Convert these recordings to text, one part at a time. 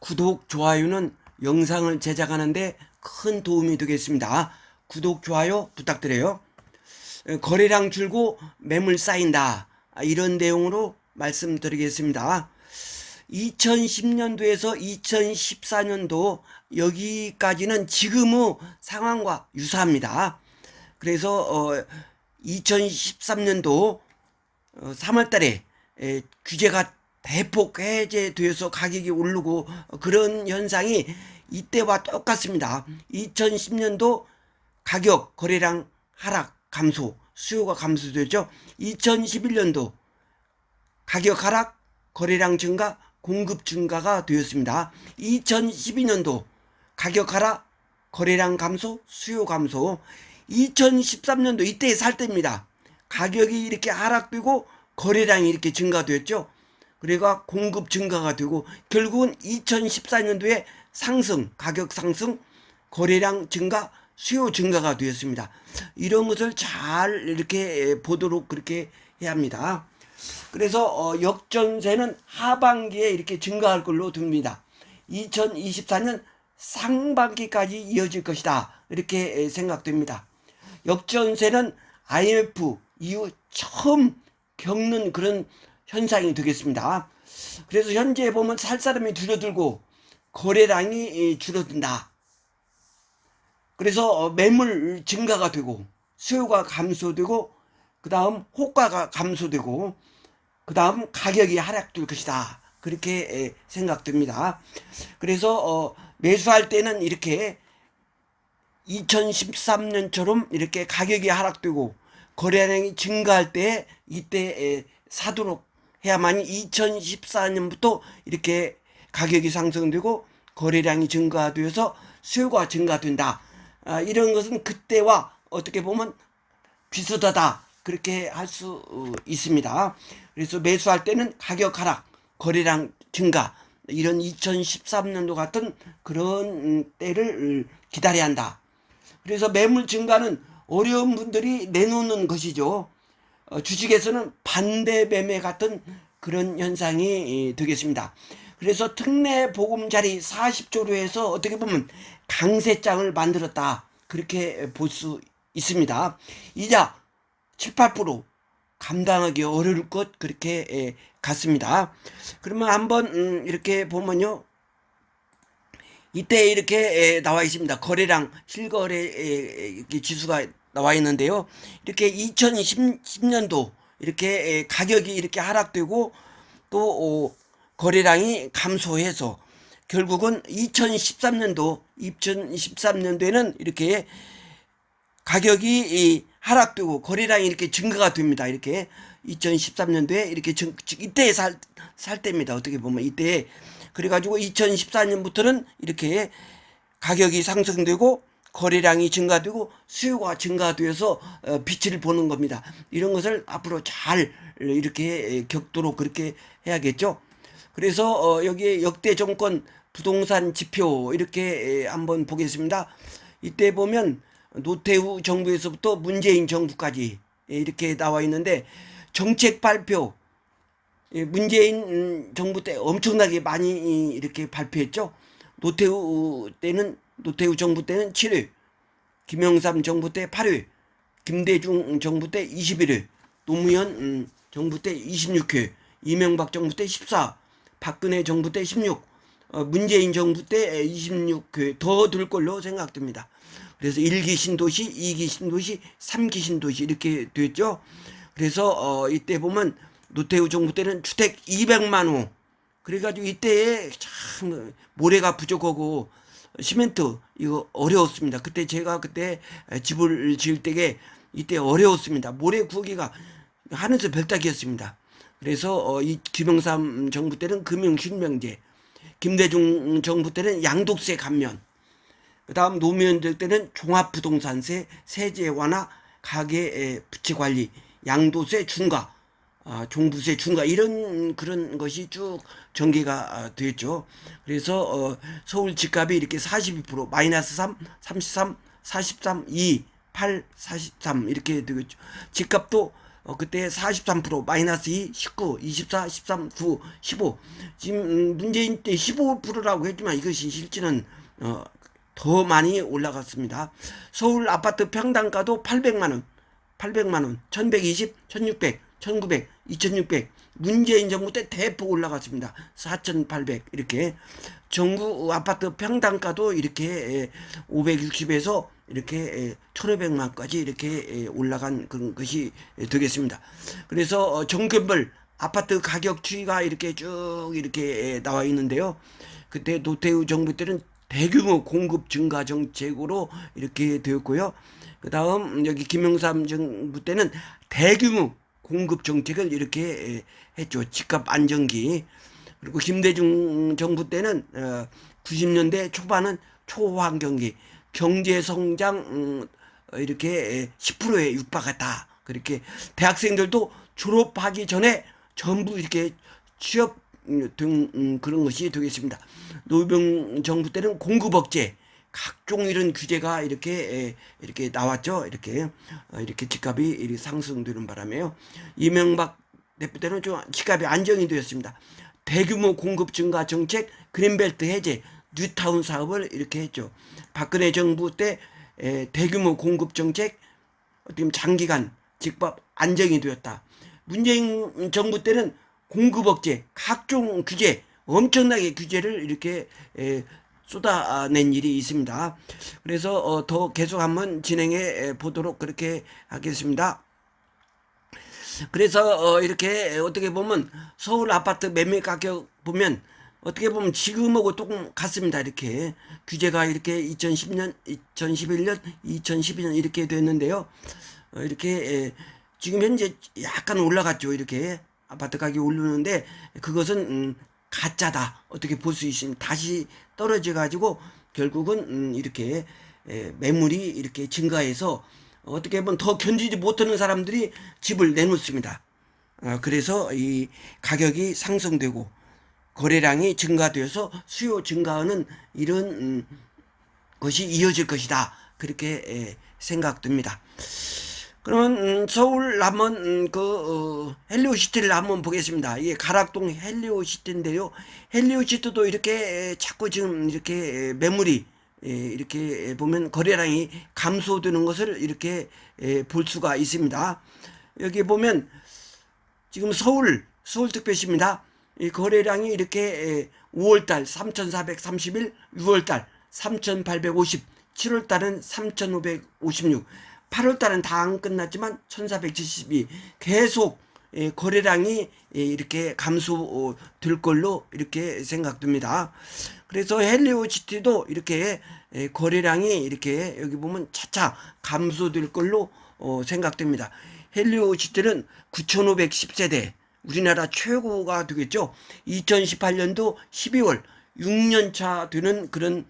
구독, 좋아요는 영상을 제작하는데 큰 도움이 되겠습니다. 구독, 좋아요 부탁드려요. 거래량 줄고 매물 쌓인다. 이런 내용으로 말씀드리겠습니다. 2010년도에서 2014년도 여기까지는 지금의 상황과 유사합니다. 그래서 2013년도 3월달에 규제가 대폭 해제되어서 가격이 오르고 그런 현상이 이때와 똑같습니다. 2010년도 가격 거래량 하락 감소, 수요가 감소되죠. 2011년도 가격 하락, 거래량 증가, 공급 증가가 되었습니다. 2012년도 가격 하락, 거래량 감소, 수요 감소. 2013년도 이때 살 때입니다. 가격이 이렇게 하락되고 거래량이 이렇게 증가되었죠. 그래가 공급 증가가 되고 결국은 2014년도에 상승, 가격 상승, 거래량 증가, 수요 증가가 되었습니다. 이런 것을 잘 이렇게 보도록 그렇게 해야 합니다. 그래서 역전세는 하반기에 이렇게 증가할 걸로 듭니다. 2024년 상반기까지 이어질 것이다. 이렇게 생각됩니다. 역전세는 IMF 이후 처음 겪는 그런 현상이 되겠습니다. 그래서 현재 보면 살 사람이 줄어들고 거래량이 줄어든다. 그래서 매물 증가가 되고 수요가 감소되고 그 다음 호가가 감소되고 그 다음 가격이 하락될 것이다. 그렇게 생각됩니다. 그래서 매수할 때는 이렇게 2013년처럼 이렇게 가격이 하락되고 거래량이 증가할 때 이때 사도록 해야만 2014년부터 이렇게 가격이 상승되고 거래량이 증가되어서 수요가 증가된다. 이런 것은 그때와 어떻게 보면 비슷하다. 그렇게 할 수 있습니다. 그래서 매수할 때는 가격 하락, 거래량 증가 이런 2013년도 같은 그런 때를 기다려야 한다. 그래서 매물 증가는 어려운 분들이 내놓는 것이죠. 주식에서는 반대 매매 같은 그런 현상이 되겠습니다. 그래서 특례 보금자리 40조로 해서 어떻게 보면 강세장을 만들었다. 그렇게 볼 수 있습니다. 이자 7, 8% 감당하기 어려울 것 그렇게 같습니다. 그러면 한번 이렇게 보면요. 이때 이렇게 나와 있습니다. 거래량 실거래 지수가 나와 있는데요. 이렇게 2010년도 이렇게 가격이 이렇게 하락되고 또 거래량이 감소해서 결국은 2013년도에는 이렇게 가격이 하락되고 거래량이 이렇게 증가가 됩니다. 이렇게 2013년도에 이렇게 이때 살 때입니다. 어떻게 보면 이때 그래가지고 2014년부터는 이렇게 가격이 상승되고 거래량이 증가되고 수요가 증가되어서 빛을 보는 겁니다. 이런 것을 앞으로 잘 이렇게 겪도록 그렇게 해야겠죠. 그래서 여기에 역대 정권 부동산 지표 이렇게 한번 보겠습니다. 이때 보면 노태우 정부에서부터 문재인 정부까지 이렇게 나와 있는데 정책 발표 문재인 정부 때 엄청나게 많이 이렇게 발표했죠. 노태우 정부 때는 7회, 김영삼 정부 때 8회, 김대중 정부 때 21회, 노무현 정부 때 26회, 이명박 정부 때 14, 박근혜 정부 때 16, 문재인 정부 때 26회 더 될 걸로 생각됩니다. 그래서 1기 신도시, 2기 신도시, 3기 신도시 이렇게 됐죠. 그래서 이때 보면 노태우 정부 때는 주택 200만 호. 그래가지고 이때 참 모래가 부족하고 시멘트 이거 어려웠습니다. 그때 제가 그때 집을 지을 때에 이때 어려웠습니다. 모래 구하기가 하늘에서 별따기였습니다. 그래서 이 김영삼 정부 때는 금융실명제, 김대중 정부 때는 양도세 감면, 그 다음 노무현 때는 종합부동산세, 세제 완화, 가계 부채 관리, 양도세 중과, 종부세 중과 이런 그런 것이 쭉 전개가 됐죠. 그래서 서울 집값이 이렇게 42% 마이너스 3, 33, 43, 2, 8, 43 이렇게 되겠죠. 집값도 그때 43% 마이너스 2, 19, 24, 13, 9, 15. 지금 문재인 때 15%라고 했지만 이것이 실제는 더 많이 올라갔습니다. 서울 아파트 평당가도 800만원, 800만원, 1120, 1600, 1900, 2600. 문재인 정부 때 대폭 올라갔습니다. 4800 이렇게. 전국 아파트 평당가도 이렇게 560에서 이렇게 1500만까지 이렇게 올라간 그런 것이 되겠습니다. 그래서 정권별 아파트 가격 추이가 이렇게 쭉 이렇게 나와 있는데요. 그때 노태우 정부 때는 대규모 공급 증가 정책으로 이렇게 되었고요. 그 다음 여기 김영삼 정부 때는 대규모 공급 정책을 이렇게 했죠. 집값 안정기. 그리고 김대중 정부 때는 90년대 초반은 초환경기, 경제 성장 이렇게 10%에 육박했다. 그렇게 대학생들도 졸업하기 전에 전부 이렇게 취업 등 그런 것이 되겠습니다. 노병 정부 때는 공급 억제, 각종 이런 규제가 이렇게 나왔죠. 이렇게 집값이 이렇게 상승되는 바람에요. 이명박 대표 때는 좀 집값이 안정이 되었습니다. 대규모 공급 증가 정책, 그린벨트 해제, 뉴타운 사업을 이렇게 했죠. 박근혜 정부 때 대규모 공급 정책, 어떻게 보면 장기간 집값 안정이 되었다. 문재인 정부 때는 공급 억제, 각종 규제, 엄청나게 규제를 이렇게 쏟아낸 일이 있습니다. 그래서 더 계속 한번 진행해 보도록 그렇게 하겠습니다. 그래서 이렇게 어떻게 보면 서울 아파트 매매 가격 보면 어떻게 보면 지금하고 조금 같습니다. 이렇게 규제가 이렇게 2010년, 2011년, 2012년 이렇게 됐는데요. 이렇게 지금 현재 약간 올라갔죠. 이렇게 아파트 가격이 오르는데 그것은 가짜다. 어떻게 볼 수 있습니다. 다시 떨어져 가지고 결국은 이렇게 매물이 이렇게 증가해서 어떻게 보면 더 견디지 못하는 사람들이 집을 내놓습니다. 그래서 이 가격이 상승되고 거래량이 증가되어서 수요 증가하는 이런 것이 이어질 것이다. 그렇게 생각됩니다. 그러면 서울 한번 헬리오시티를 한번 보겠습니다. 이게 가락동 헬리오시티인데요. 헬리오시티도 이렇게 자꾸 지금 이렇게 매물이 이렇게 보면 거래량이 감소되는 것을 이렇게 볼 수가 있습니다. 여기 보면 지금 서울특별시입니다. 이 거래량이 이렇게 5월달 3,431, 6월달 3,850, 7월달은 3,556, 8월달은 다 안 끝났지만 1,472 계속 거래량이 이렇게 감소될 걸로 이렇게 생각됩니다. 그래서 헬리오시티도 이렇게 거래량이 이렇게 여기 보면 차차 감소될 걸로 생각됩니다. 헬리오시티는 9,510세대 우리나라 최고가 되겠죠. 2018년도 12월 6년차 되는 그런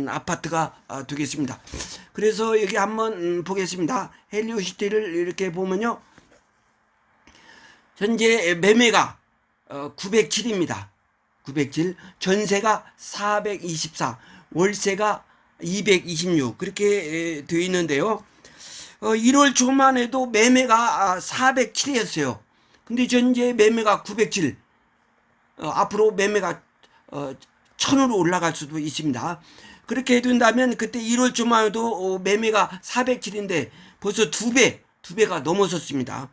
아파트가 되겠습니다. 그래서 여기 한번 보겠습니다. 헬리오시티를 이렇게 보면요. 현재 매매가 907입니다. 907. 전세가 424, 월세가 226 그렇게 되어 있는데요. 1월 초만 해도 매매가 407이었어요. 근데 현재 매매가 907. 앞으로 매매가 1000으로 올라갈 수도 있습니다. 그렇게 된다면 그때 1월 초만 해도 매매가 407인데 벌써 두 배가 넘어섰습니다.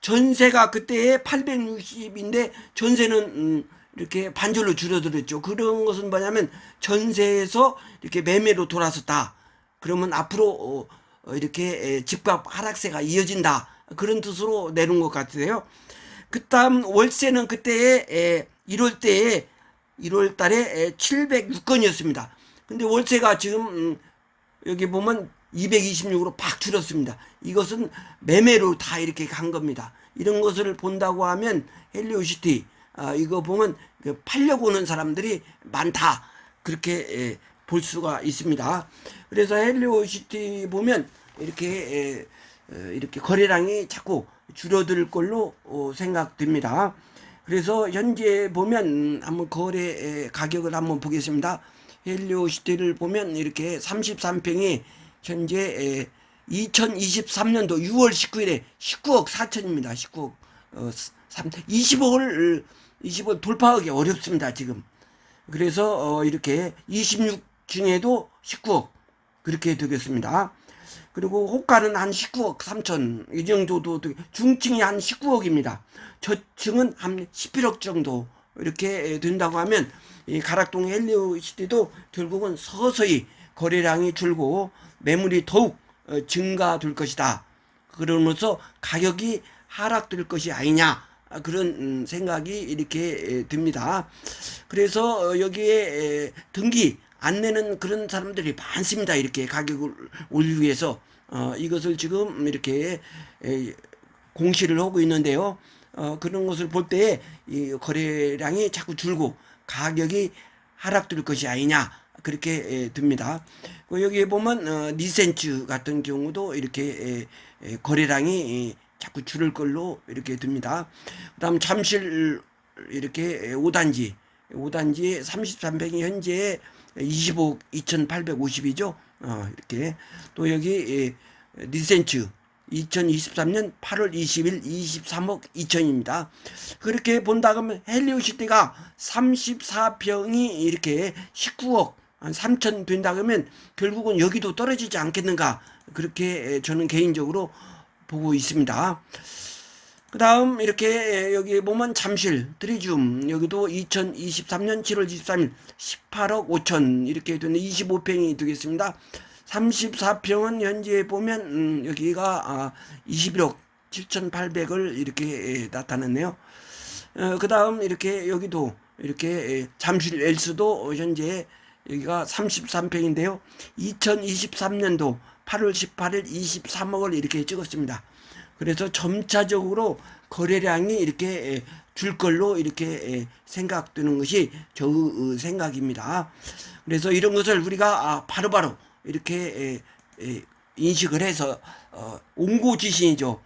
전세가 그때 860인데 전세는 이렇게 반절로 줄어들었죠. 그런 것은 뭐냐면 전세에서 이렇게 매매로 돌아섰다. 그러면 앞으로 이렇게 집값 하락세가 이어진다. 그런 뜻으로 내놓은 것 같아요. 그 다음 월세는 그때 1월 달에 706건이었습니다. 근데 월세가 지금 여기 보면 226으로 팍 줄었습니다. 이것은 매매로 다 이렇게 간 겁니다. 이런 것을 본다고 하면 헬리오시티 이거 보면 팔려고 오는 사람들이 많다. 그렇게 볼 수가 있습니다. 그래서 헬리오시티 보면 이렇게 거래량이 자꾸 줄어들 걸로 생각됩니다. 그래서 현재 보면 한번 거래 가격을 한번 보겠습니다. 헬리오시티를 보면 이렇게 33평이 현재 2023년도 6월 19일에 19억 4천입니다. 19억 20억을 돌파하기 어렵습니다. 지금. 그래서 이렇게 26 중에도 19억 그렇게 되겠습니다. 그리고 호가는 한 19억 3천 이 정도도 중층이 한 19억입니다. 저층은 한 11억 정도 이렇게 된다고 하면 이 가락동 헬리오시티도 결국은 서서히 거래량이 줄고 매물이 더욱 증가될 것이다. 그러면서 가격이 하락될 것이 아니냐 그런 생각이 이렇게 듭니다. 그래서 여기에 등기 안 내는 그런 사람들이 많습니다. 이렇게 가격을 올리기 위해서 이것을 지금 이렇게 공시를 하고 있는데요. 그런 것을 볼 때 이 거래량이 자꾸 줄고 가격이 하락될 것이 아니냐 그렇게 듭니다. 여기에 보면 니센츠 같은 경우도 이렇게 거래량이 자꾸 줄을 걸로 이렇게 듭니다. 그다음 잠실 이렇게 5단지 33평이 현재 25억 2,850이죠. 이렇게 또 여기 니센츠 2023년 8월 20일 23억 2천입니다. 그렇게 본다 그러면 헬리오시티가 34평이 이렇게 19억 한 3천 된다 그러면 결국은 여기도 떨어지지 않겠는가 그렇게 저는 개인적으로 보고 있습니다. 그 다음 이렇게 여기 보면 잠실 트리줌 여기도 2023년 7월 23일 18억 5천 이렇게 되는 25평이 되겠습니다. 34평은 현재 보면 여기가 21억 7,800을 이렇게 나타냈네요. 그 다음 이렇게 여기도 이렇게 잠실 엘스도 현재 여기가 33평인데요. 2023년도 8월 18일 23억을 이렇게 찍었습니다. 그래서 점차적으로 거래량이 이렇게 줄 걸로 이렇게 생각되는 것이 저 생각입니다. 그래서 이런 것을 우리가 바로바로 이렇게 인식을 해서 온고지신이죠.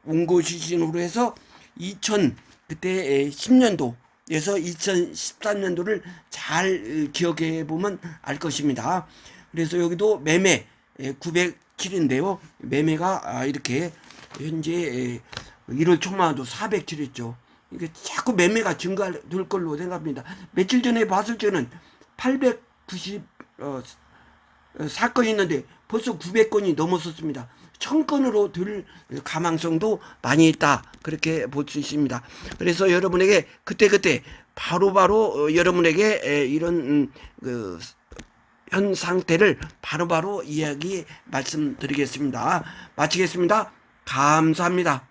온고지신으로 해서 2000 그때 10년도에서 2013년도를 잘 기억해 보면 알 것입니다. 그래서 여기도 매매 907인데요. 매매가 이렇게 현재 1월 초마도 407했죠. 이게 자꾸 매매가 증가될 걸로 생각합니다. 며칠 전에 봤을 때는 890 사건이 있는데 벌써 900건이 넘었었습니다. 1000건으로 될 가망성도 많이 있다. 그렇게 볼 수 있습니다. 그래서 여러분에게 그때그때 바로바로 여러분에게 이런 현 상태를 바로바로 이야기 말씀드리겠습니다. 마치겠습니다. 감사합니다.